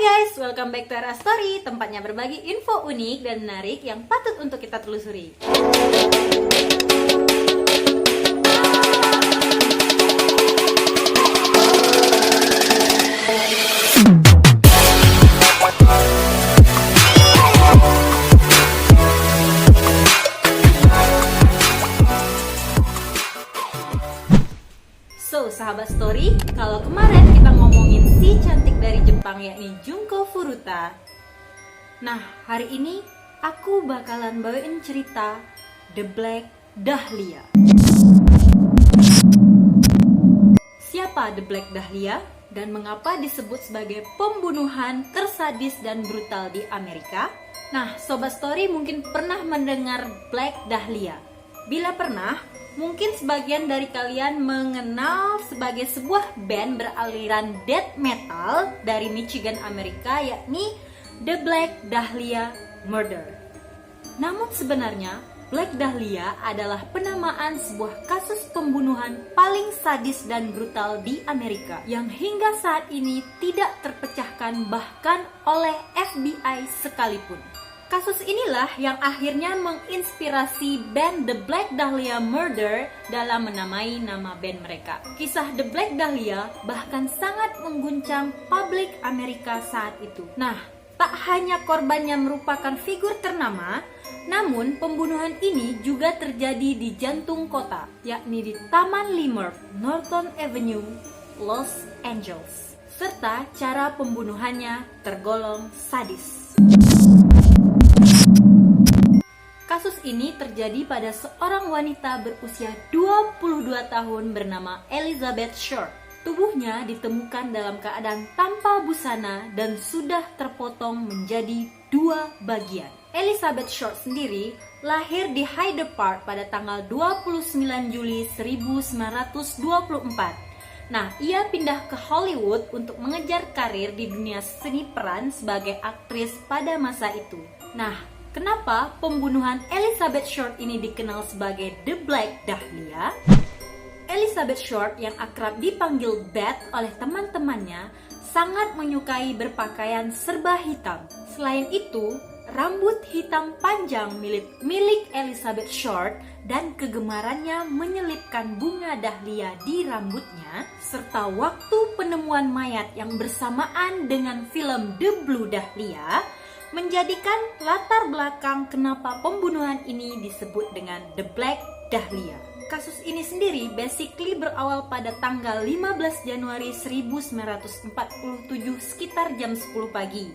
guys, welcome back to Era Story, tempatnya berbagi info unik dan menarik yang patut untuk kita telusuri. So, sahabat story, kalau kemarin kita ngomongin si cantik dari Jepang yakni Junko Furuta. Nah, hari ini aku bakalan bawain cerita The Black Dahlia. Siapa The Black Dahlia dan mengapa disebut sebagai pembunuhan tersadis dan brutal di Amerika? Nah, sobat story mungkin pernah mendengar Black Dahlia. Bila pernah, mungkin sebagian dari kalian mengenal sebagai sebuah band beraliran death metal dari Michigan, Amerika, yakni The Black Dahlia Murder. Namun sebenarnya, Black Dahlia adalah penamaan sebuah kasus pembunuhan paling sadis dan brutal di Amerika yang hingga saat ini tidak terpecahkan bahkan oleh FBI sekalipun. Kasus inilah yang akhirnya menginspirasi band The Black Dahlia Murder dalam menamai nama band mereka. Kisah The Black Dahlia bahkan sangat mengguncang publik Amerika saat itu. Nah, tak hanya korbannya merupakan figur ternama, namun pembunuhan ini juga terjadi di jantung kota, yakni di Taman Leimert, Norton Avenue, Los Angeles. Serta cara pembunuhannya tergolong sadis. Kasus ini terjadi pada seorang wanita berusia 22 tahun bernama Elizabeth Short. Tubuhnya ditemukan dalam keadaan tanpa busana dan sudah terpotong menjadi 2 bagian. Elizabeth Short sendiri lahir di Hyde Park pada tanggal 29 Juli 1924. Nah, ia pindah ke Hollywood untuk mengejar karir di dunia seni peran sebagai aktris pada masa itu. Nah, kenapa pembunuhan Elizabeth Short ini dikenal sebagai The Black Dahlia? Elizabeth Short yang akrab dipanggil Beth oleh teman-temannya sangat menyukai berpakaian serba hitam. Selain itu, rambut hitam panjang milik Elizabeth Short dan kegemarannya menyelipkan bunga dahlia di rambutnya, serta waktu penemuan mayat yang bersamaan dengan film The Blue Dahlia menjadikan latar belakang kenapa pembunuhan ini disebut dengan The Black Dahlia. Kasus ini sendiri basically berawal pada tanggal 15 Januari 1947 sekitar jam 10 pagi.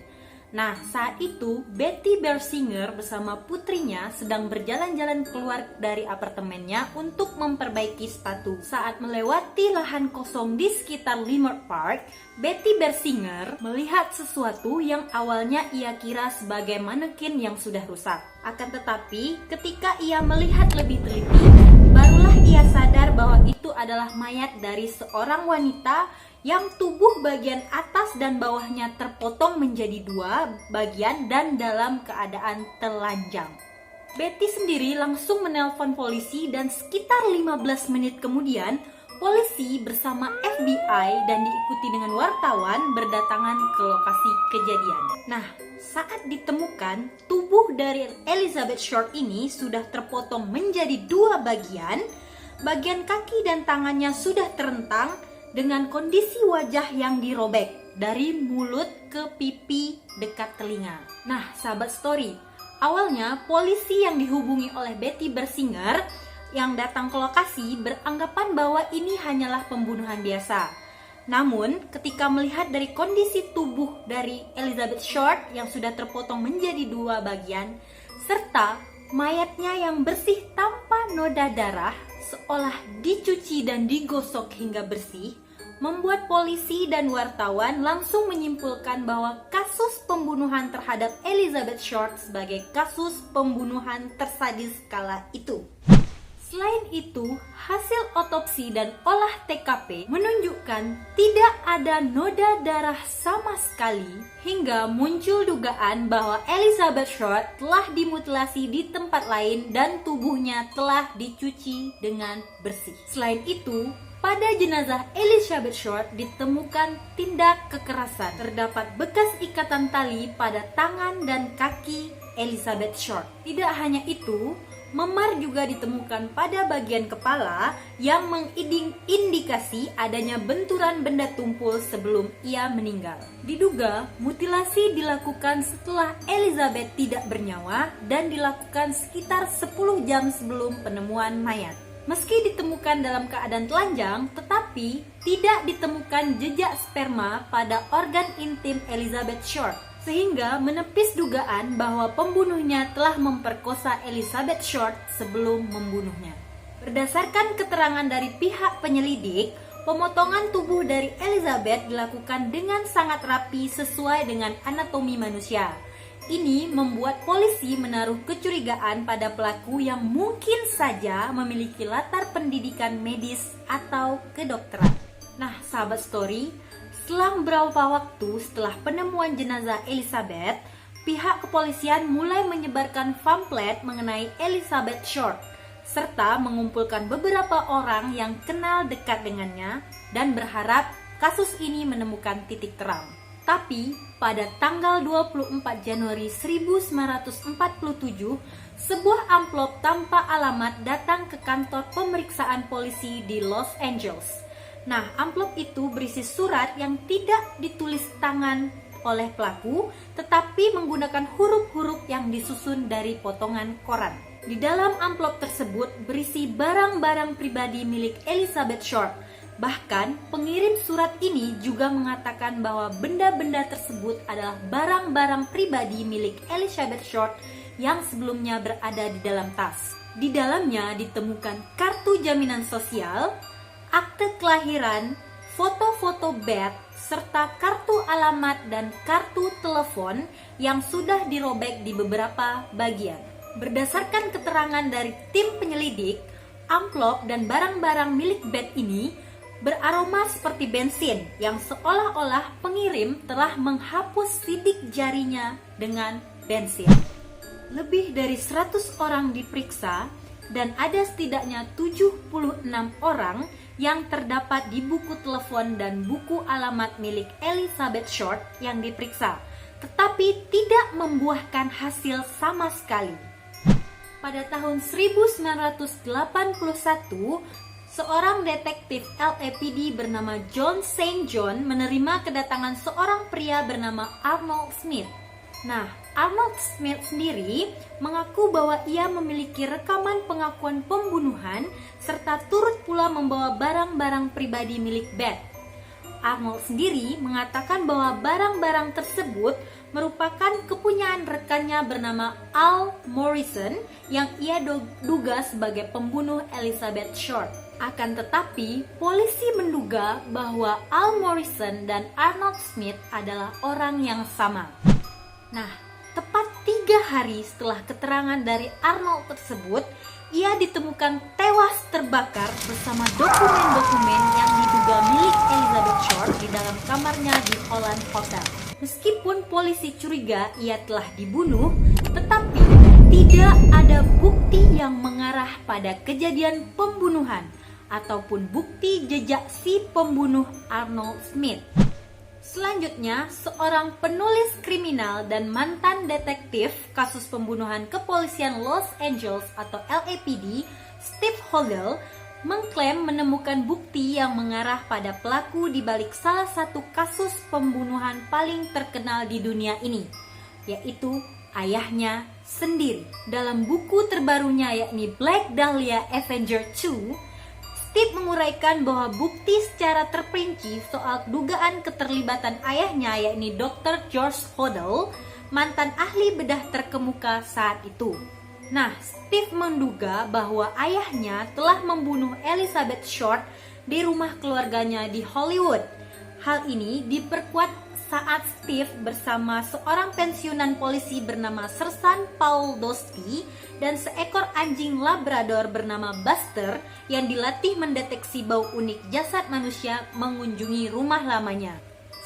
Nah, saat itu Betty Bersinger bersama putrinya sedang berjalan-jalan keluar dari apartemennya untuk memperbaiki sepatu. Saat melewati lahan kosong di sekitar Leimert Park, Betty Bersinger melihat sesuatu yang awalnya ia kira sebagai manekin yang sudah rusak. Akan tetapi, ketika ia melihat lebih teliti, barulah ia sadar bahwa itu adalah mayat dari seorang wanita yang tubuh bagian atas dan bawahnya terpotong menjadi 2 bagian dan dalam keadaan telanjang. Betty sendiri langsung menelpon polisi dan sekitar 15 menit kemudian, polisi bersama FBI dan diikuti dengan wartawan berdatangan ke lokasi kejadian. Nah, saat ditemukan, tubuh dari Elizabeth Short ini sudah terpotong menjadi 2 bagian. Bagian kaki dan tangannya sudah terentang dengan kondisi wajah yang dirobek dari mulut ke pipi dekat telinga. Nah, sahabat story, awalnya polisi yang dihubungi oleh Betty Bersinger yang datang ke lokasi beranggapan bahwa ini hanyalah pembunuhan biasa. Namun, ketika melihat dari kondisi tubuh dari Elizabeth Short yang sudah terpotong menjadi 2 bagian, serta mayatnya yang bersih tanpa noda darah, seolah dicuci dan digosok hingga bersih, membuat polisi dan wartawan langsung menyimpulkan bahwa kasus pembunuhan terhadap Elizabeth Short sebagai kasus pembunuhan tersadis kala itu. Selain itu, hasil otopsi dan olah TKP menunjukkan tidak ada noda darah sama sekali hingga muncul dugaan bahwa Elizabeth Short telah dimutilasi di tempat lain dan tubuhnya telah dicuci dengan bersih. Selain itu, pada jenazah Elizabeth Short ditemukan tindak kekerasan. Terdapat bekas ikatan tali pada tangan dan kaki Elizabeth Short. Tidak hanya itu, memar juga ditemukan pada bagian kepala yang mengindikasi adanya benturan benda tumpul sebelum ia meninggal. Diduga mutilasi dilakukan setelah Elizabeth tidak bernyawa dan dilakukan sekitar 10 jam sebelum penemuan mayat. Meski ditemukan dalam keadaan telanjang, tetapi tidak ditemukan jejak sperma pada organ intim Elizabeth Short, sehingga menepis dugaan bahwa pembunuhnya telah memperkosa Elizabeth Short sebelum membunuhnya. Berdasarkan keterangan dari pihak penyelidik, pemotongan tubuh dari Elizabeth dilakukan dengan sangat rapi sesuai dengan anatomi manusia. Ini membuat polisi menaruh kecurigaan pada pelaku yang mungkin saja memiliki latar pendidikan medis atau kedokteran. Nah, sahabat story, selang beberapa waktu setelah penemuan jenazah Elizabeth, pihak kepolisian mulai menyebarkan pamflet mengenai Elizabeth Short, serta mengumpulkan beberapa orang yang kenal dekat dengannya dan berharap kasus ini menemukan titik terang. Tapi, pada tanggal 24 Januari 1947, sebuah amplop tanpa alamat datang ke kantor pemeriksaan polisi di Los Angeles. Nah, amplop itu berisi surat yang tidak ditulis tangan oleh pelaku, tetapi menggunakan huruf-huruf yang disusun dari potongan koran. Di dalam amplop tersebut berisi barang-barang pribadi milik Elizabeth Short. Bahkan, pengirim surat ini juga mengatakan bahwa benda-benda tersebut adalah barang-barang pribadi milik Elizabeth Short yang sebelumnya berada di dalam tas. Di dalamnya ditemukan kartu jaminan sosial, akte kelahiran, foto-foto bed, serta kartu alamat dan kartu telepon yang sudah dirobek di beberapa bagian. Berdasarkan keterangan dari tim penyelidik, amplop dan barang-barang milik bed ini beraroma seperti bensin yang seolah-olah pengirim telah menghapus sidik jarinya dengan bensin. Lebih dari 100 orang diperiksa dan ada setidaknya 76 orang yang terdapat di buku telepon dan buku alamat milik Elizabeth Short yang diperiksa, tetapi tidak membuahkan hasil sama sekali. Pada tahun 1981, seorang detektif LAPD bernama John St. John menerima kedatangan seorang pria bernama Arnold Smith. Nah, Arnold Smith sendiri mengaku bahwa ia memiliki rekaman pengakuan pembunuhan serta turut pula membawa barang-barang pribadi milik Beth. Arnold sendiri mengatakan bahwa barang-barang tersebut merupakan kepunyaan rekannya bernama Al Morrison yang ia duga sebagai pembunuh Elizabeth Short. Akan tetapi, polisi menduga bahwa Al Morrison dan Arnold Smith adalah orang yang sama. Nah, tepat 3 hari setelah keterangan dari Arnold tersebut, ia ditemukan tewas terbakar bersama dokumen-dokumen yang diduga milik Elizabeth Short di dalam kamarnya di Holland Hotel. Meskipun polisi curiga ia telah dibunuh, tetapi tidak ada bukti yang mengarah pada kejadian pembunuhan ataupun bukti jejak si pembunuh Arnold Smith. Selanjutnya, seorang penulis kriminal dan mantan detektif kasus pembunuhan kepolisian Los Angeles atau LAPD, Steve Hodel, mengklaim menemukan bukti yang mengarah pada pelaku di balik salah satu kasus pembunuhan paling terkenal di dunia ini, yaitu ayahnya sendiri. Dalam buku terbarunya yakni Black Dahlia Avenger 2, Steve menguraikan bahwa bukti secara terperinci soal dugaan keterlibatan ayahnya yakni Dr. George Hodel, mantan ahli bedah terkemuka saat itu. Nah, Steve menduga bahwa ayahnya telah membunuh Elizabeth Short di rumah keluarganya di Hollywood. Hal ini diperkuat saat Steve bersama seorang pensiunan polisi bernama Sersan Paul Dosty dan seekor anjing Labrador bernama Buster yang dilatih mendeteksi bau unik jasad manusia mengunjungi rumah lamanya.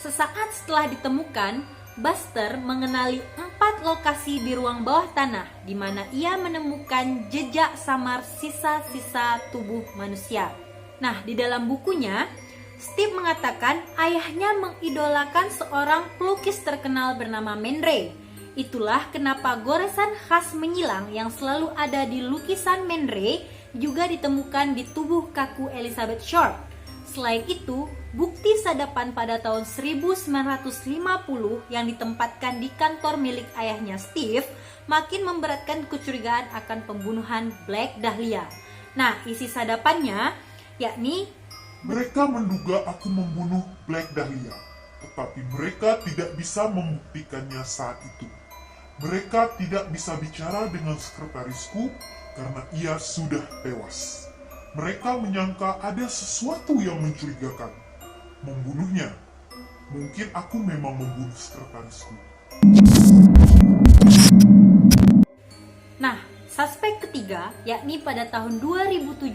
Sesaat setelah ditemukan, Buster mengenali 4 lokasi di ruang bawah tanah di mana ia menemukan jejak samar sisa-sisa tubuh manusia. Nah, di dalam bukunya, Steve mengatakan ayahnya mengidolakan seorang pelukis terkenal bernama Man Ray. Itulah kenapa goresan khas menyilang yang selalu ada di lukisan Man Ray juga ditemukan di tubuh kaku Elizabeth Short. Selain itu, bukti sadapan pada tahun 1950 yang ditempatkan di kantor milik ayahnya Steve makin memberatkan kecurigaan akan pembunuhan Black Dahlia. Nah, isi sadapannya yakni, mereka menduga aku membunuh Black Dahlia, tetapi mereka tidak bisa membuktikannya saat itu. Mereka tidak bisa bicara dengan sekretarisku karena ia sudah tewas. Mereka menyangka ada sesuatu yang mencurigakan. Membunuhnya. Mungkin aku memang membunuh sekretarisku. Nah, suspek ketiga yakni pada tahun 2017,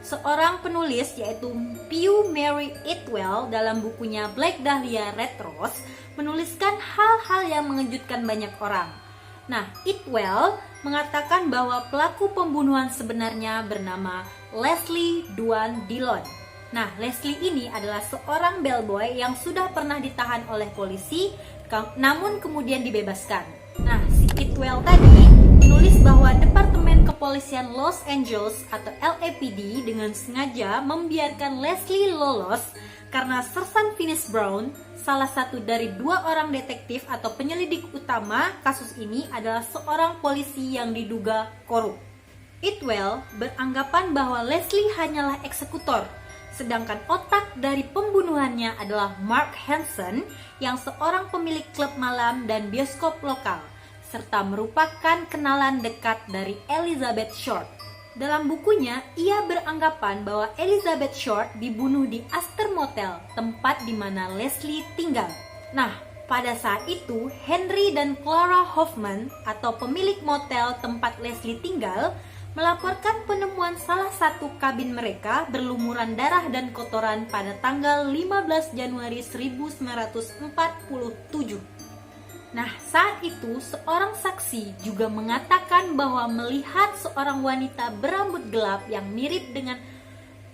seorang penulis yaitu Pew Mary Itwell dalam bukunya Black Dahlia Red Rose menuliskan hal-hal yang mengejutkan banyak orang. Nah, Itwell mengatakan bahwa pelaku pembunuhan sebenarnya bernama Leslie Duan Dillon. Nah, Leslie ini adalah seorang bellboy yang sudah pernah ditahan oleh polisi, namun kemudian dibebaskan. Nah, si Itwell tadi menulis bahwa Departemen Kepolisian Los Angeles atau LAPD dengan sengaja membiarkan Leslie lolos karena Sersan Finis Brown, salah satu dari 2 orang detektif atau penyelidik utama kasus ini, adalah seorang polisi yang diduga korup. Itwell beranggapan bahwa Leslie hanyalah eksekutor, sedangkan otak dari pembunuhannya adalah Mark Hansen yang seorang pemilik klub malam dan bioskop lokal, serta merupakan kenalan dekat dari Elizabeth Short. Dalam bukunya, ia beranggapan bahwa Elizabeth Short dibunuh di Astor Motel, tempat di mana Leslie tinggal. Nah, pada saat itu, Henry dan Clara Hoffman atau pemilik motel tempat Leslie tinggal melaporkan penemuan salah satu kabin mereka berlumuran darah dan kotoran pada tanggal 15 Januari 1947. Nah, saat itu seorang saksi juga mengatakan bahwa melihat seorang wanita berambut gelap yang mirip dengan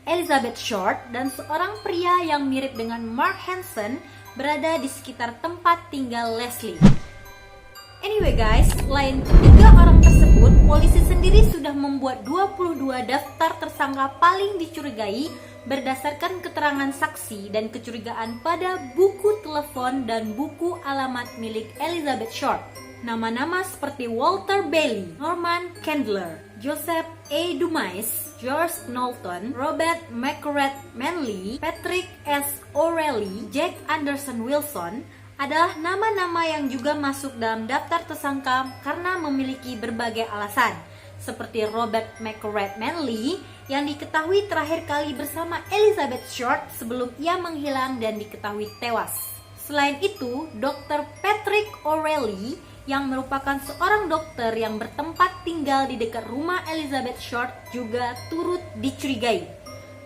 Elizabeth Short dan seorang pria yang mirip dengan Mark Hansen berada di sekitar tempat tinggal Leslie. Anyway guys, selain ketiga orang tersebut, polisi sendiri sudah membuat 22 daftar tersangka paling dicurigai berdasarkan keterangan saksi dan kecurigaan pada buku telepon dan buku alamat milik Elizabeth Short. Nama-nama seperti Walter Bailey, Norman Candler, Joseph A. Dumais, George Knowlton, Robert McCret Manley, Patrick S. O'Reilly, Jack Anderson Wilson adalah nama-nama yang juga masuk dalam daftar tersangka karena memiliki berbagai alasan, seperti Robert McCret Manley yang diketahui terakhir kali bersama Elizabeth Short sebelum ia menghilang dan diketahui tewas. Selain itu, Dr. Patrick O'Reilly yang merupakan seorang dokter yang bertempat tinggal di dekat rumah Elizabeth Short juga turut dicurigai.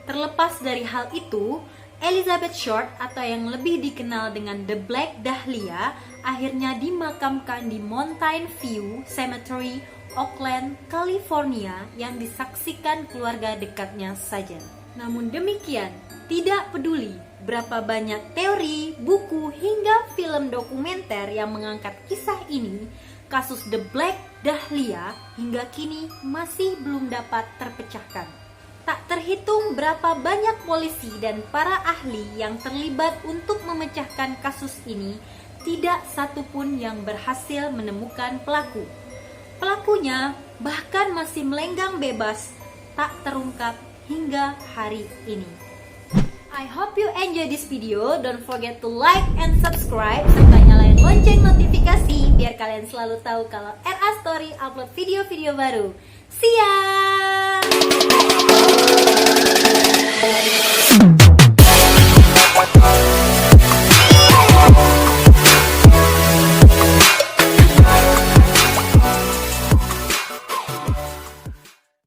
Terlepas dari hal itu, Elizabeth Short atau yang lebih dikenal dengan The Black Dahlia akhirnya dimakamkan di Mountain View Cemetery, Oakland, California yang disaksikan keluarga dekatnya saja. Namun demikian, tidak peduli berapa banyak teori, buku, hingga film dokumenter yang mengangkat kisah ini, kasus The Black Dahlia hingga kini masih belum dapat terpecahkan. Tak terhitung berapa banyak polisi dan para ahli yang terlibat untuk memecahkan kasus ini, tidak satupun yang berhasil menemukan pelaku. Pelakunya bahkan masih melenggang bebas, tak terungkap hingga hari ini. I hope you enjoy this video. Don't forget to like and subscribe serta nyalain lonceng notifikasi biar kalian selalu tahu kalau RA Story upload video-video baru. See ya!